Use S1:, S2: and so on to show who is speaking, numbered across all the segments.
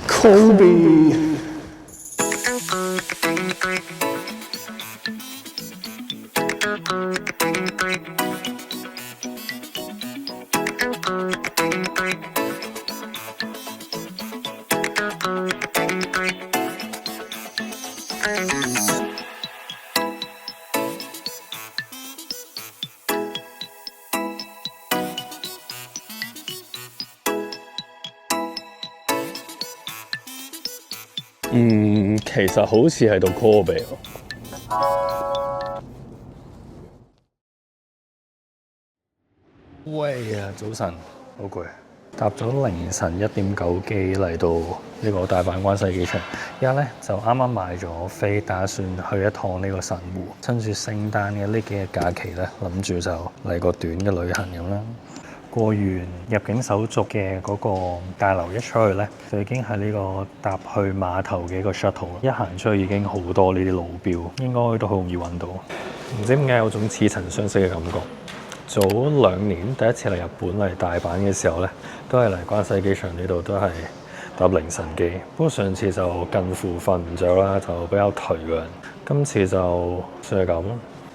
S1: Kobe。其實好似係到 Kobe 喎。喂啊，早晨，好攰。搭咗凌晨1.9機嚟到呢個大阪關西機場，而家咧就啱啱買咗飛，打算去一趟呢個神戶。趁住聖誕嘅呢幾日假期咧，諗住就嚟個短嘅旅行咁啦。過完入境手續嘅嗰個大樓一出去咧，就已經係呢個搭去碼頭嘅一個 shuttle。一行出去已經好多呢啲路標，應該都好容易揾到。唔知點解有種似曾相識嘅感覺。早2年第一次嚟日本嚟大阪嘅時候咧，都係嚟關西機場呢度，都係搭凌晨機。不過上次就近乎瞓唔着啦，就比較頹嘅人。今次就算係咁，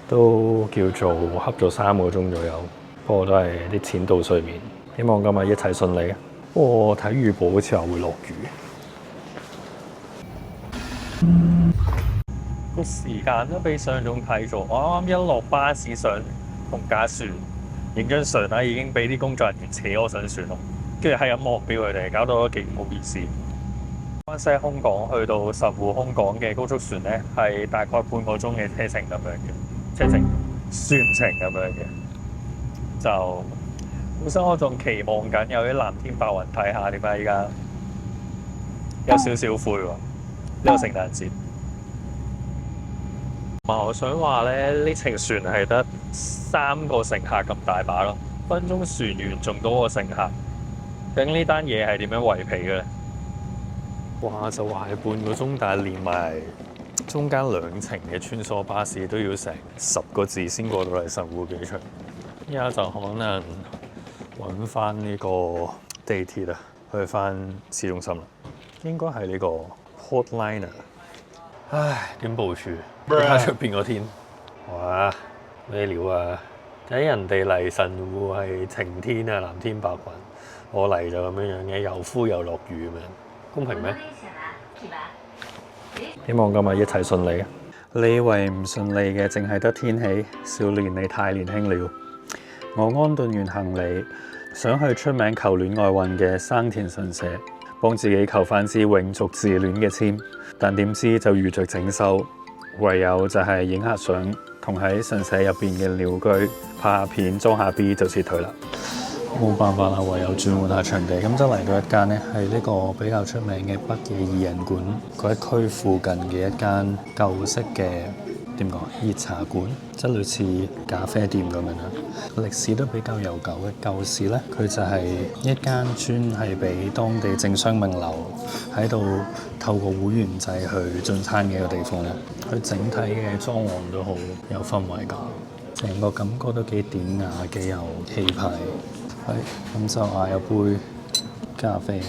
S1: 都叫做瞌咗3個鐘左右。不過都係啲淺度睡眠。希望今日一切順利。不過睇預報好似話會落雨。個時間都比想像中睇咗。我啱啱一落巴士上同架船影張相啦，已經俾啲工作人員扯我上船咯，跟住係咁望表佢哋，搞到都幾唔好意思。關西空港去到神戶空港嘅高速船咧，係大概半個鐘嘅車程咁樣嘅，車程船程咁樣嘅。就本身我仲期望緊有啲藍天白雲睇下，點解依家有少少灰喎？呢個聖誕節。我想話咧，呢程船係得3個乘客咁大把咯，分鐘船員仲多過乘客。究竟呢單嘢係點樣圍皮嘅咧？哇！就話係半個鐘，但係連埋中間2程嘅穿梭巴士都要成10個字先過到嚟神戶機場。依家就可能揾翻呢個地鐵啊，去翻市中心啦。應該係呢個 Port Liner。唉，點部署？睇下出邊個天。哇！咩料啊？睇人哋嚟神戶係晴天啊，藍天白雲。我嚟就咁樣嘅，又灰又落雨咁樣，公平咩？希望今日一切順利。你以為唔順利嘅淨係得天氣？少年你太年輕了。我安頓完行李，想去出名求戀愛運嘅生田神社，幫自己求翻支永續自戀嘅籤，但點知就遇着整修，唯有就係影下相，同喺神社入邊嘅鳥居拍下片，裝下 B 就撤退啦。冇辦法啦，唯有轉換下場地，咁就嚟到一間呢係呢個比較出名嘅北野異人館嗰一區附近嘅一間舊式嘅點講熱茶館，即係類似咖啡店咁樣啦。歷史都比較悠久嘅舊時呢，佢就係一間專係俾當地政商名流喺度透過會員制去進餐嘅一個地方啦。佢整體嘅裝潢都好有氛圍感，成個感覺都幾典雅，幾有氣派。係咁就嗌一杯咖啡，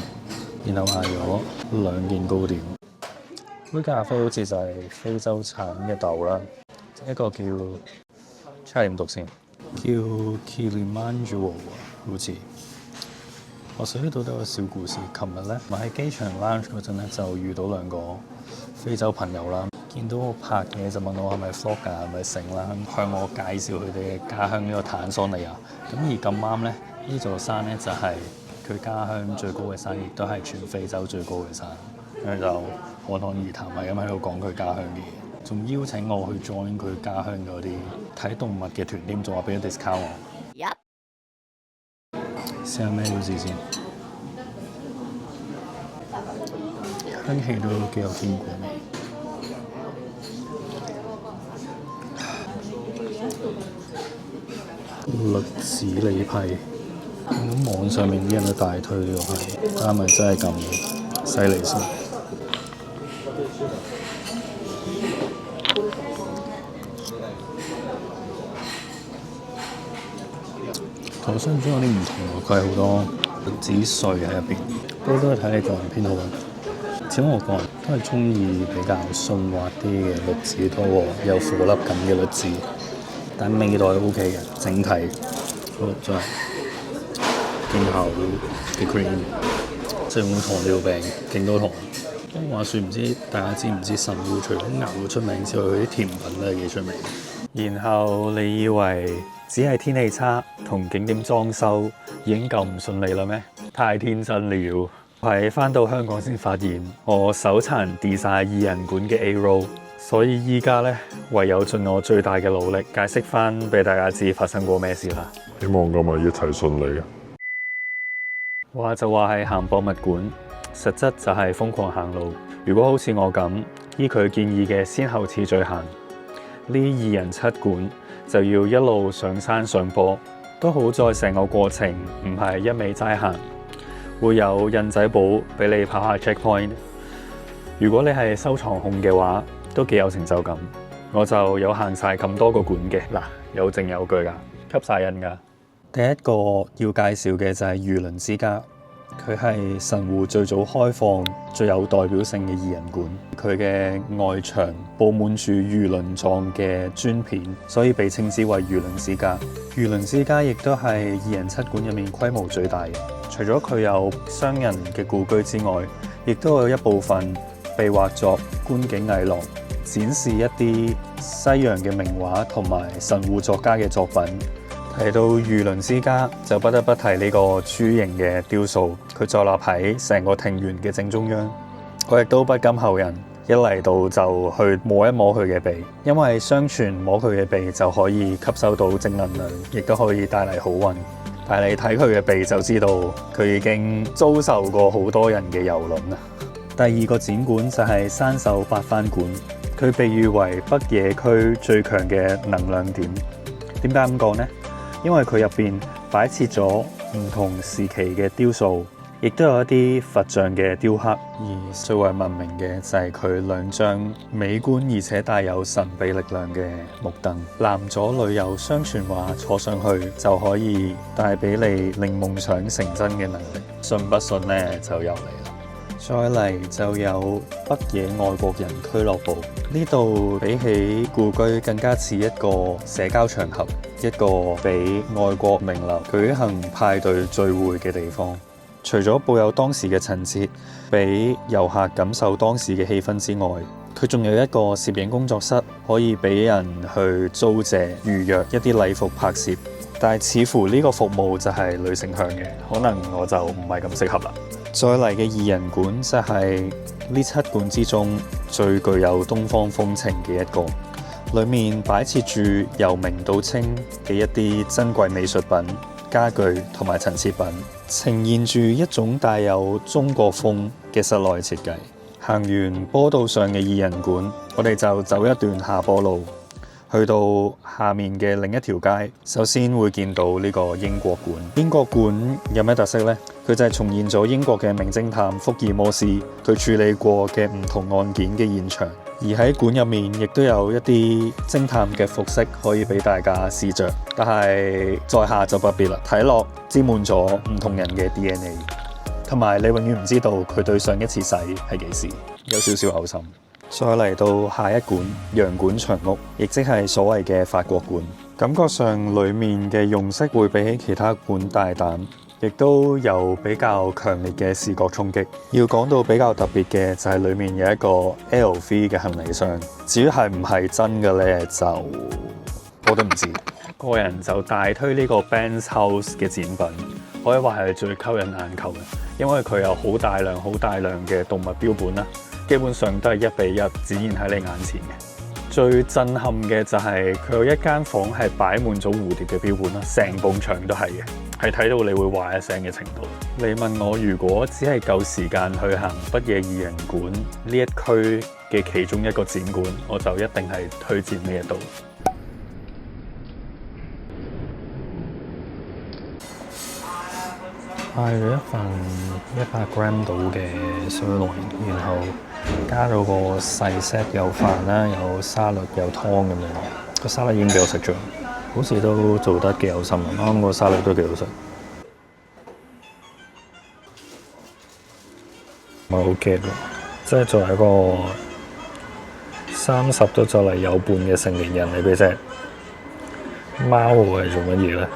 S1: 然後嗌咗2件糕點。杯咖啡好似就係非洲產嘅豆啦，一個叫差點讀先，叫 Kilimanjaro 好似。我寫呢度都有個小故事。琴日咧，我喺機場 lounge 嗰陣咧，就遇到2個非洲朋友啦。見到我拍嘢就問我係咪 vlogger 係咪成啦，向我介紹佢哋嘅家鄉呢個坦桑尼亞。咁而咁啱咧，呢座山咧就係佢家鄉最高嘅山，亦都係全非洲最高嘅山。咁就侃侃而談係咁喺度講佢家鄉嘅嘢，仲邀請我去 join 佢家鄉嗰啲睇動物嘅團添，仲話俾咗 discount 我。試下咩料子先，香氣都幾有堅果味。栗子梨批，咁網上面啲人都大推呢個係，但係咪真係咁犀利先？同我想象中有啲唔同喎，佢係好多栗子碎喺入邊，不過都係睇你個人偏好啦。始終我個人都係中意比較順滑啲嘅栗子多過有顆粒感嘅栗子，但味道係 OK 嘅，整體好真係勁厚嘅 cream， 即係用糖尿病勁多糖。咁話説唔知大家知唔知神戶除咗牛出名之外，佢啲甜品都係幾出名。然後你以為只係天氣差同景點裝修已經夠唔順利啦咩？太天真了！係返到香港先發現我手殘 design 2人館嘅 A roll， 所以依家咧唯有盡我最大嘅努力解釋翻俾大家知發生過咩事啦。
S2: 希望今日一切順利啊！
S1: 話就話係行博物館，實質就係瘋狂行路。如果好似我咁依佢建議嘅先後次序行，呢2人7館就要一路上山上坡，都好在成個過程唔係一味齋行，會有印仔簿俾你跑下 checkpoint。如果你係收藏控嘅話，都幾有成就感。我就有行晒咁多個館嘅，嗱，有證有據㗎，吸晒印㗎。第一個要介紹嘅就係魚鱗之家。佢係神戶最早開放、最有代表性嘅2人館。佢嘅外牆佈滿住魚鱗狀嘅磚片，所以被稱之為魚鱗之家。魚鱗之家亦都係2人7館入面規模最大嘅。除咗佢有商人嘅故居之外，亦都有一部分被劃作觀景藝廊，展示一啲西洋嘅名畫同埋神戶作家嘅作品。提到魚鱗之家，就不得不提呢個豬形嘅雕塑，佢坐落喺成個庭園嘅正中央。我亦都不甘後人，一嚟到就去摸一摸佢嘅鼻，因為相傳摸佢嘅鼻就可以吸收到正能量，亦都可以帶嚟好運。但係你睇佢嘅鼻就知道，佢已經遭受過好多人嘅蹂躪啦。第二個展館就係山手八幡館，佢被譽為北野區最強嘅能量點。點解咁講呢？因為佢入邊擺設咗唔同時期嘅雕塑，亦都有一啲佛像嘅雕刻。而最為聞名嘅就係佢2張美觀而且帶有神秘力量嘅木凳，男左女右，相傳話坐上去就可以帶俾你令夢想成真嘅能力。信不信呢？就由你啦。再嚟就有北野外國人俱樂部，呢度比起故居更加似一個社交場合，一個俾外國名流舉行派對聚會嘅地方。除咗保有當時嘅陳設，俾遊客感受當時嘅氣氛之外，佢仲有一個攝影工作室，可以俾人去租借預約一啲禮服拍攝。但係似乎呢個服務就係女性向嘅，可能我就唔係咁適合啦。再嚟嘅2人館就係呢7館之中最具有東方風情嘅一個，裡面擺設住由明到清嘅一啲珍貴美術品、家具同埋陳設品，呈現住一種帶有中國風嘅室內設計。行完坡道上嘅2人館，我哋就走一段下坡路，去到下面嘅另一條街，首先會見到呢個英國館。英國館有咩特色呢？佢就係重現咗英國嘅名偵探福爾摩斯佢處理過嘅唔同案件嘅現場，而喺館入面亦都有一啲偵探嘅服飾可以俾大家試着，但係在下就不必啦。睇落沾滿咗唔同人嘅 DNA， 同埋你永遠唔知道佢對上一次洗係幾時，有少少嘔心。再嚟到下一館洋館長屋，亦即係所謂嘅法國館，感覺上裡面嘅用色會比起其他館大膽，亦都有比較強烈嘅視覺衝擊。要講到比較特別嘅就係裡面有一個 LV 嘅行李箱，至於係唔係真嘅呢，就我都唔知。個人就大推呢個 Benz House 嘅展品，可以話係最吸引眼球嘅，因為佢有好大量嘅動物標本啦。基本上都係1比1展現喺你眼前嘅。最震撼嘅就係佢有一間房係擺滿咗蝴蝶嘅標本啦，成埲牆都係嘅，係睇到你會話一聲嘅程度。你問我如果只係夠時間去行北野2人館呢一區嘅其中一個展館，我就一定係推薦呢一度。嗌咗一份100g 到嘅 sirloin，然後加咗個細 set 有飯啦，有沙律有湯咁樣。個沙律已經俾我食咗，好似都做得幾有心啊！啱啱個沙律都幾好食，唔係好 get 喎。即係作為一個30都就嚟有半嘅成年人，你俾隻貓我係做乜嘢咧？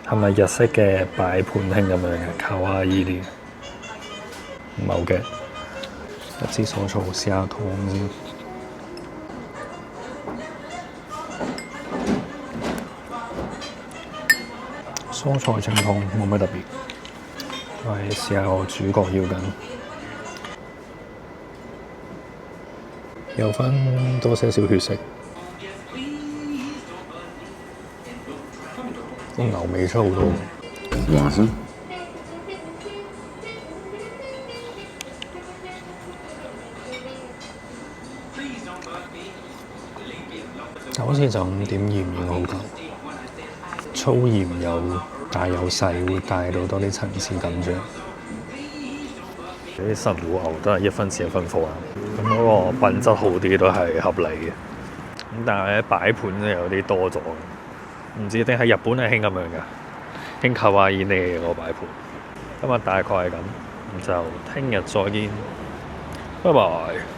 S1: 係咪日式嘅擺盤興咁樣嘅卡哇伊啲？唔係好嘅，一支蔬菜試下糖先。蔬菜清湯冇咩特別，我哋試下我主角要緊，有翻多些少血色，個牛味出好多。
S2: 話先，
S1: 好似就5點鹽已經好夠，粗鹽有大有細，會帶到多啲層次感啫。啲神戶牛都係1分錢1分貨啊，咁嗰個品質好啲都係合理嘅。咁但係咧擺盤咧有啲多咗，唔知定係日本係興咁樣㗎，興卡哇伊呢個擺盤。今日大概係咁，咁就聽日再見，拜拜。